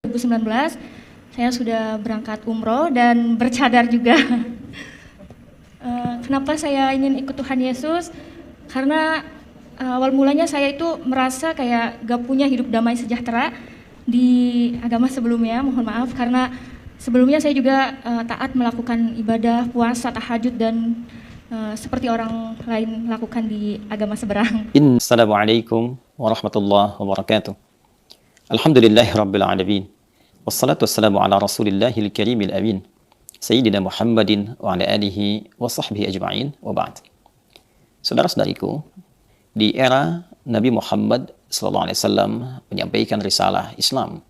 2019 saya sudah berangkat umroh dan bercadar juga. Kenapa saya ingin ikut Tuhan Yesus? Karena awal mulanya saya itu merasa kayak gak punya hidup damai sejahtera di agama sebelumnya, mohon maaf, karena sebelumnya saya juga taat melakukan ibadah, puasa, tahajud, dan seperti orang lain lakukan di agama seberang. Assalamualaikum warahmatullahi wabarakatuh. Alhamdulillahi rabbil alamin. Wassalatu wassalamu ala rasulillahil karimil amin. Sayyidina Muhammadin wa ala alihi wa sahbihi ajma'in wa ba'd. Saudara-saudariku, di era Nabi Muhammad SAW menyampaikan risalah Islam,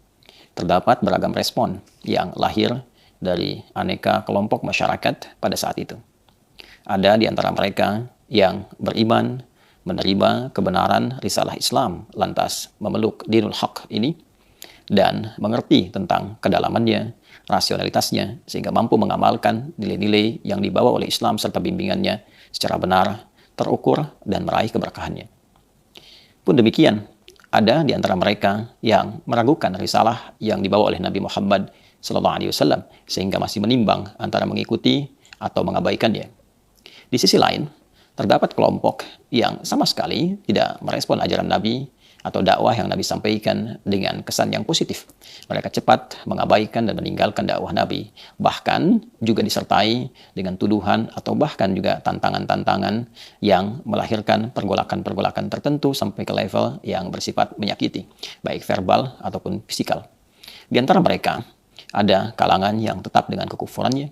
terdapat beragam respon yang lahir dari aneka kelompok masyarakat pada saat itu. Ada di antara mereka yang beriman, menerima kebenaran risalah Islam, lantas memeluk dinul haq ini, dan mengerti tentang kedalamannya, rasionalitasnya, sehingga mampu mengamalkan nilai-nilai yang dibawa oleh Islam serta bimbingannya secara benar, terukur, dan meraih keberkahannya. Pun demikian, ada di antara mereka yang meragukan risalah yang dibawa oleh Nabi Muhammad SAW, sehingga masih menimbang antara mengikuti atau mengabaikannya. Di sisi lain, terdapat kelompok yang sama sekali tidak merespon ajaran Nabi atau dakwah yang Nabi sampaikan dengan kesan yang positif. Mereka cepat mengabaikan dan meninggalkan dakwah Nabi. Bahkan juga disertai dengan tuduhan atau bahkan juga tantangan-tantangan yang melahirkan pergolakan-pergolakan tertentu sampai ke level yang bersifat menyakiti, baik verbal ataupun fisikal. Di antara mereka, ada kalangan yang tetap dengan kekufurannya.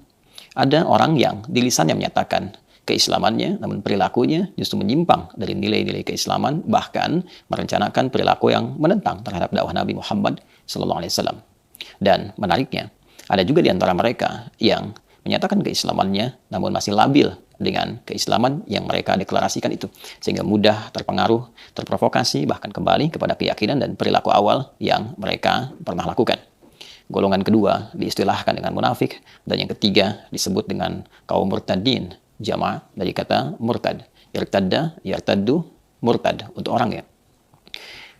Ada orang yang di lisannya menyatakan keislamannya, namun perilakunya justru menyimpang dari nilai-nilai keislaman, bahkan merencanakan perilaku yang menentang terhadap dakwah Nabi Muhammad SAW. Dan menariknya, ada juga di antara mereka yang menyatakan keislamannya, namun masih labil dengan keislaman yang mereka deklarasikan itu, sehingga mudah terpengaruh, terprovokasi, bahkan kembali kepada keyakinan dan perilaku awal yang mereka pernah lakukan. Golongan kedua diistilahkan dengan munafik, dan yang ketiga disebut dengan kaum murtadin, jamaah dari kata murtad, irtadda, yartaddu, murtad untuk orang ya.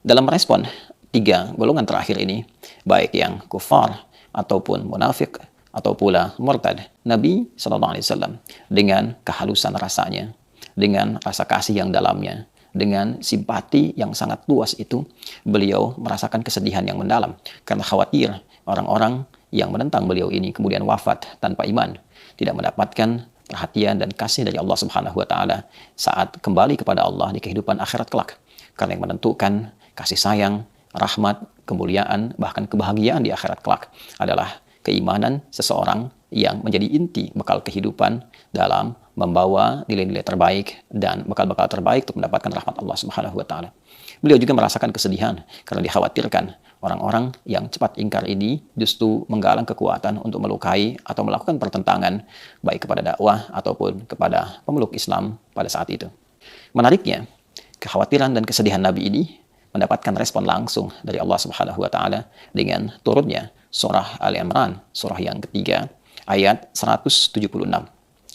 Dalam merespon tiga golongan terakhir ini, baik yang kufar ataupun munafik atau pula murtad, Nabi SAW dengan kehalusan rasanya, dengan rasa kasih yang dalamnya, dengan simpati yang sangat luas itu, beliau merasakan kesedihan yang mendalam karena khawatir orang-orang yang menentang beliau ini kemudian wafat tanpa iman, tidak mendapatkan perhatian dan kasih dari Allah Subhanahu wa taala saat kembali kepada Allah di kehidupan akhirat kelak. Karena yang menentukan kasih sayang, rahmat, kemuliaan, bahkan kebahagiaan di akhirat kelak adalah keimanan seseorang yang menjadi inti bekal kehidupan dalam membawa nilai-nilai terbaik dan bekal-bekal terbaik untuk mendapatkan rahmat Allah Subhanahu wa taala. Beliau juga merasakan kesedihan karena dikhawatirkan orang-orang yang cepat ingkar ini justru menggalang kekuatan untuk melukai atau melakukan pertentangan baik kepada dakwah ataupun kepada pemeluk Islam pada saat itu. Menariknya, kekhawatiran dan kesedihan Nabi ini mendapatkan respon langsung dari Allah Subhanahu wa taala dengan turunnya surah Ali Imran, surah yang ketiga, ayat 176.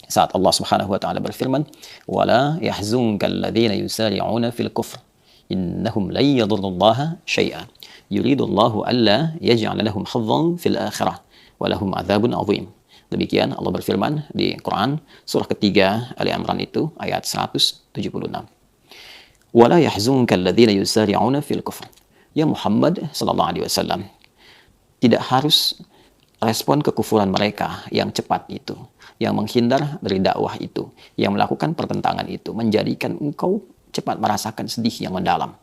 Saat Allah Subhanahu wa taala berfirman, "Wala yahzunkal ladzina yusari'una fil kufr, innahum lan yadurrullaha syai'a. Yuridullahu alla yaj'ala lahum hazzan fil akhirah wa lahum adzabun 'adzim." Demikian Allah berfirman di Quran surah ketiga Ali Imran itu ayat 176. Wala yahzunkal ladzina yusari'una fil kufr. Ya Muhammad sallallahu alaihi wasallam, tidak harus respon kekufuran mereka yang cepat itu, yang menghindar dari dakwah itu, yang melakukan pertentangan itu, menjadikan engkau cepat merasakan sedih yang mendalam.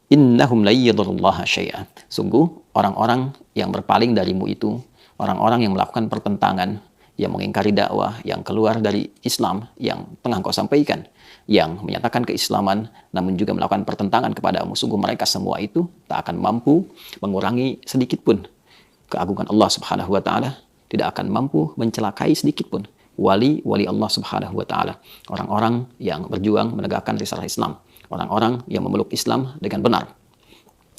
Innahum la yadurrullaha syai'a. Sungguh orang-orang yang berpaling darimu itu, orang-orang yang melakukan pertentangan, yang mengingkari dakwah, yang keluar dari Islam yang tengah kau sampaikan, yang menyatakan keislaman namun juga melakukan pertentangan kepadamu, sungguh mereka semua itu tak akan mampu mengurangi sedikit pun keagungan Allah Subhanahu wa taala, tidak akan mampu mencelakai sedikit pun wali-wali Allah Subhanahu wa taala, orang-orang yang berjuang menegakkan risalah Islam, orang-orang yang memeluk Islam dengan benar.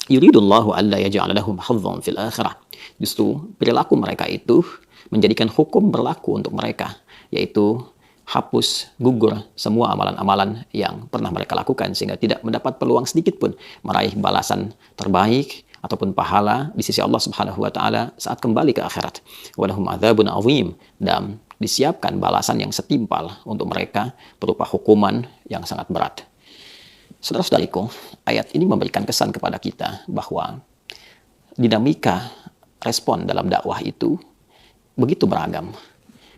Yuridullahu alla yaj'ala lahum hazzan fil akhirah. Justru perilaku mereka itu menjadikan hukum berlaku untuk mereka, yaitu hapus, gugur semua amalan-amalan yang pernah mereka lakukan sehingga tidak mendapat peluang sedikit pun meraih balasan terbaik ataupun pahala di sisi Allah Subhanahu wa taala saat kembali ke akhirat. Walahum adzabun azim, dan disiapkan balasan yang setimpal untuk mereka berupa hukuman yang sangat berat. Saudara-saudariku, ayat ini memberikan kesan kepada kita bahwa dinamika respon dalam dakwah itu begitu beragam.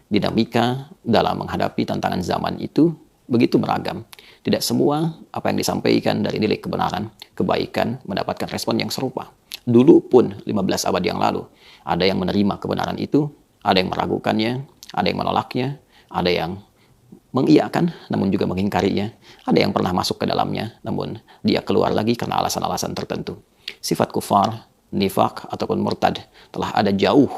Dinamika dalam menghadapi tantangan zaman itu begitu beragam. Tidak semua apa yang disampaikan dari nilai kebenaran, kebaikan mendapatkan respon yang serupa. Dulu pun 15 abad yang lalu, ada yang menerima kebenaran itu, ada yang meragukannya, ada yang menolaknya, ada yang mengiyakan namun juga mengingkarinya, ada yang pernah masuk ke dalamnya namun dia keluar lagi karena alasan-alasan tertentu. Sifat kufar, nifak ataupun murtad telah ada jauh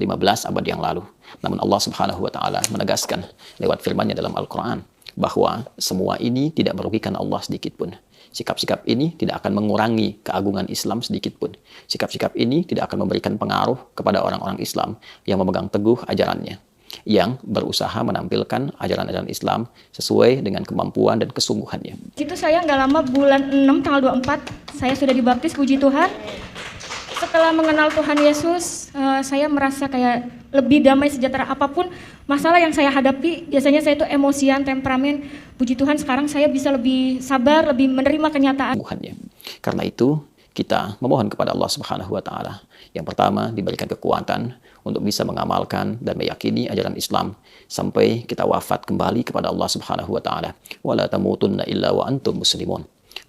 15 abad yang lalu. Namun Allah Subhanahu wa taala menegaskan lewat firman-Nya dalam Al-Qur'an bahwa semua ini tidak merugikan Allah sedikit pun. Sikap-sikap ini tidak akan mengurangi keagungan Islam sedikit pun. Sikap-sikap ini tidak akan memberikan pengaruh kepada orang-orang Islam yang memegang teguh ajarannya, yang berusaha menampilkan ajaran-ajaran Islam sesuai dengan kemampuan dan kesungguhannya. Itu saya nggak lama, bulan 6 tanggal 24, saya sudah dibaptis, puji Tuhan. Setelah mengenal Tuhan Yesus, saya merasa kayak lebih damai, sejahtera. Apapun masalah yang saya hadapi, biasanya saya itu emosian, temperamen. Puji Tuhan sekarang saya bisa lebih sabar, lebih menerima kenyataan. Karena itu kita memohon kepada Allah Subhanahu wa taala. Yang pertama, diberikan kekuatan untuk bisa mengamalkan dan meyakini ajaran Islam sampai kita wafat kembali kepada Allah Subhanahu wa taala. Wala tamutunna illa wa antum muslimun.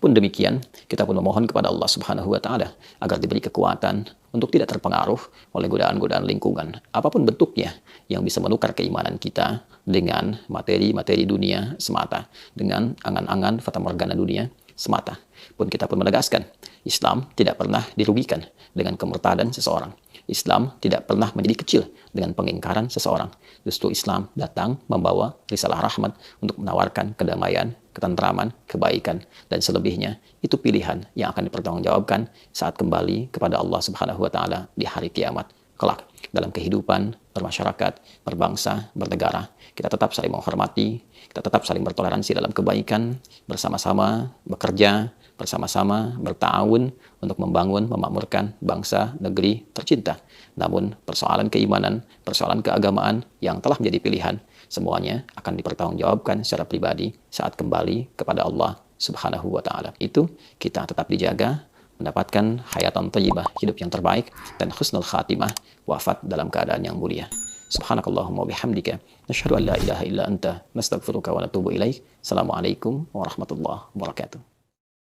Pun demikian, kita pun memohon kepada Allah Subhanahu wa taala agar diberi kekuatan untuk tidak terpengaruh oleh godaan-godaan lingkungan, apapun bentuknya, yang bisa menukar keimanan kita dengan materi-materi dunia semata, dengan angan-angan fatamorgana dunia semata. Pun kita pun menegaskan, Islam tidak pernah dirugikan dengan kemurtadan seseorang. Islam tidak pernah menjadi kecil dengan pengingkaran seseorang. Justru Islam datang membawa risalah rahmat untuk menawarkan kedamaian, ketentraman, kebaikan, dan selebihnya itu pilihan yang akan dipertanggungjawabkan saat kembali kepada Allah Subhanahu wa taala di hari kiamat kelak. Dalam kehidupan bermasyarakat, berbangsa, bernegara, kita tetap saling menghormati, kita tetap saling bertoleransi dalam kebaikan, bersama-sama bekerja, bersama-sama bertawun untuk membangun, memakmurkan bangsa, negeri tercinta. Namun persoalan keimanan, persoalan keagamaan yang telah menjadi pilihan, semuanya akan dipertanggungjawabkan secara pribadi saat kembali kepada Allah Subhanahu wa taala. Itu kita tetap dijaga, mendapatkan hayatan thayyibah, hidup yang terbaik, dan husnul khatimah, wafat dalam keadaan yang mulia. Subhanakallahumma bihamdika, nasyhadu an la ilaha illa anta, nastaghfiruka wa natubu ilaik. Assalamualaikum warahmatullahi wabarakatuh.